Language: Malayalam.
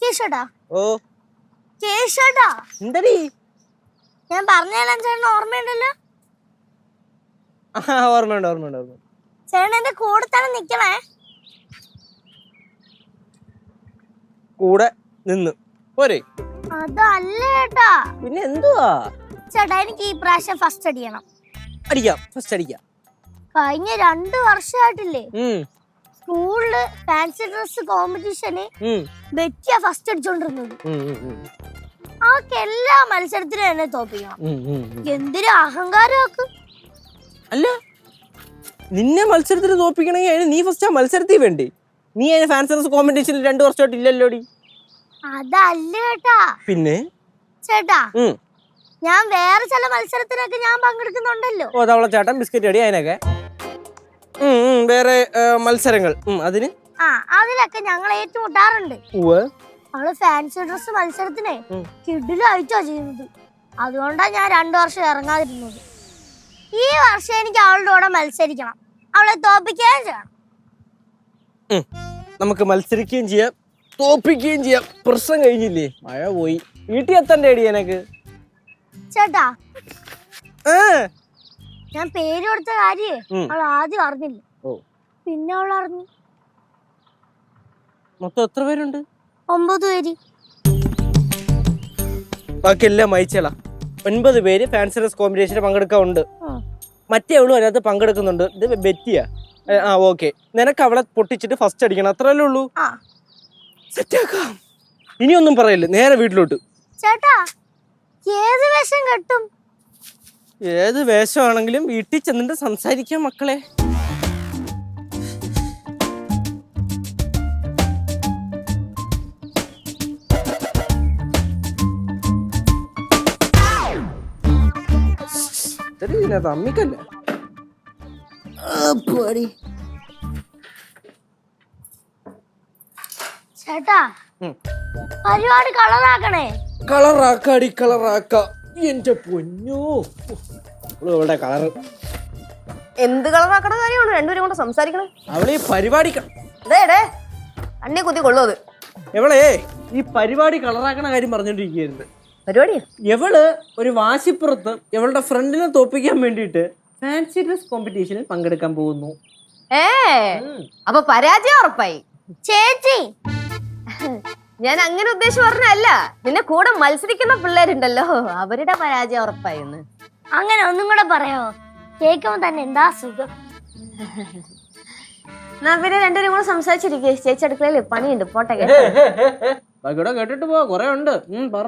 കേശടാ ഓ കേശടാ എന്തടി ഞാൻ പറഞ്ഞാലും ചേട്ടൻ ഓർമ്മയുണ്ടല്ലോ. ഓർമ്മയുണ്ട്. ചേട്ടൻ എന്റെ കൂടെ തന്നെ നിക്കണേ. കൂടെ നിന്ന് പോരെ. അതല്ല ചേട്ടാ. പിന്നെ എന്തുവാ ചേട്ടാ എനിക്ക് ഈ പ്രാവശ്യം ഫസ്റ്റ് അടിക്കണം. ഫസ്റ്റ് അടിക്കാം. കഴിഞ്ഞ 2 വർഷമായിട്ടില്ലേ സ്കൂളില് ഫാൻസി ഡ്രസ് കോമ്പറ്റീഷന് ബെറ്റിയ ഫസ്റ്റ് അടിച്ചോണ്ടിരുന്നത്. അവർക്ക് എല്ലാ മത്സരത്തിലും എന്നെ തോപ്പിക്കണം. എന്തൊരു അഹങ്കാരമൊക്കെ. അല്ല നിന്നെ മത്സരത്തിൽ തോപ്പിക്കണമെങ്കിൽ അതിന് നീ ഫസ്റ്റ് ആ മത്സരത്തിൽ വേണ്ടേ? നീ അതിന് ഫാൻസി ഡ്രസ് കോമ്പറ്റീഷനിൽ 2 വർഷമായിട്ട് ഇല്ലല്ലോടി. അതല്ല ചേട്ടാ. പിന്നെ ചേട്ടാ ഞാൻ വേറെ ചില മത്സരത്തിനൊക്കെ ഞാൻ പങ്കെടുക്കുന്നുണ്ടല്ലോ. ഓ തവളച്ചാട്ടം ബിസ്ക്കറ്റ് അടി അതിനൊക്കെ വേറെ മത്സരങ്ങൾ അതിലൊക്കെ ഞങ്ങൾ ഏറ്റുമുട്ടാറുണ്ട്. അവള് ഫാൻസി ഡ്രസ് മത്സരത്തിനെ കിഡിലായിട്ടാ ചെയ്യുന്നത്. അതുകൊണ്ടാ ഞാൻ 2 വർഷം ഇറങ്ങാതിരുന്നത്. ഈ വർഷം എനിക്ക് അവളുടെ കൂടെ മത്സരിക്കണം, അവളെ തോപ്പിക്കുകയും ചെയ്യണം. നമുക്ക് മത്സരിക്കുകയും ചെയ്യാം, തോപ്പിക്കുകയും ചെയ്യാം. പ്രശ്നം കഴിഞ്ഞില്ലേ? മഴ പോയി, വീട്ടിൽ എത്തണ്ടേ അടി എനക്ക്. ചേട്ടാ ഞാൻ പേര് കൊടുത്ത കാര്യേ അവൾ ആദ്യം അറിഞ്ഞില്ല, പിന്നെ അവൾ അറിഞ്ഞു. മൊത്തം എത്ര പേരുണ്ട്? 9 പേര്. ബാക്കി എല്ലാം അയച്ചേളാ. 9 പേര് ഫാൻസി ഡ്രസ് കോമ്പറ്റീഷന് പങ്കെടുക്കാറുണ്ട്. മറ്റേ അവളും അതിനകത്ത് പങ്കെടുക്കുന്നുണ്ട്. ഇത് ബെറ്റിയാ. ഓക്കെ, നിനക്ക് അവളെ പൊട്ടിച്ചിട്ട് ഫസ്റ്റ് അടിക്കണം, അത്രല്ലേ ഉള്ളൂ. സെറ്റാക്കാം. ഇനിയൊന്നും പറയല്ലേ, നേരെ വീട്ടിലോട്ട്. ചേട്ടാ ഏത് വേഷം കെട്ടും? ഏത് വേഷമാണെങ്കിലും വീട്ടിൽ ചെന്നിട്ട് സംസാരിക്കാം മക്കളെ. അമ്മിക്കല്ലേ ചേട്ടാ പരിപാടി കളറാക്കണേ. കളറാക്ക എന്റെ പൊന്നോ. ഇവിടെ കളറ് എന്ത് കളറാക്കണ കാര്യമാണ്? രണ്ടുപേരും കൊണ്ട് സംസാരിക്കണം. അവളെ ഈ പരിപാടി അണ്ണി കുത്തി കൊള്ളു. അത് എവളെ ഈ പരിപാടി കളറാക്കണ കാര്യം പറഞ്ഞോണ്ടിരിക്കുകയായിരുന്നു. പരിപാടി എവള് ഒരു വാശിപ്പുറത്ത് എവളുടെ ഫ്രണ്ടിനെ തോപ്പിക്കാൻ വേണ്ടിയിട്ട് ഫാൻസി ഡ്രസ് കോമ്പറ്റീഷനിൽ പങ്കെടുക്കാൻ പോകുന്നു. അപ്പൊ പരാജയം ഉറപ്പായി. ചേച്ചി ഞാൻ അങ്ങനെ ഉദ്ദേശിച്ച് പറഞ്ഞല്ല, നിന്നെ കൂടെ മത്സരിക്കുന്ന പിള്ളേരുണ്ടല്ലോ, അവരുടെ പരാജയം ഉറപ്പായി എന്ന്. അങ്ങനെ ഒന്നും കൂടെ പറയോ? കേൾക്കുമ്പോ തന്നെ എന്താ സുഖം. പിന്നെ രണ്ടുപേരും കൂടെ സംസാരിച്ചിരിക്കേ. ചേച്ചി അടുക്കളയിൽ പണിയുണ്ട്, പോട്ടെ. കേട്ടിട്ട് പോ, കൊറേ ഉണ്ട്. പറ.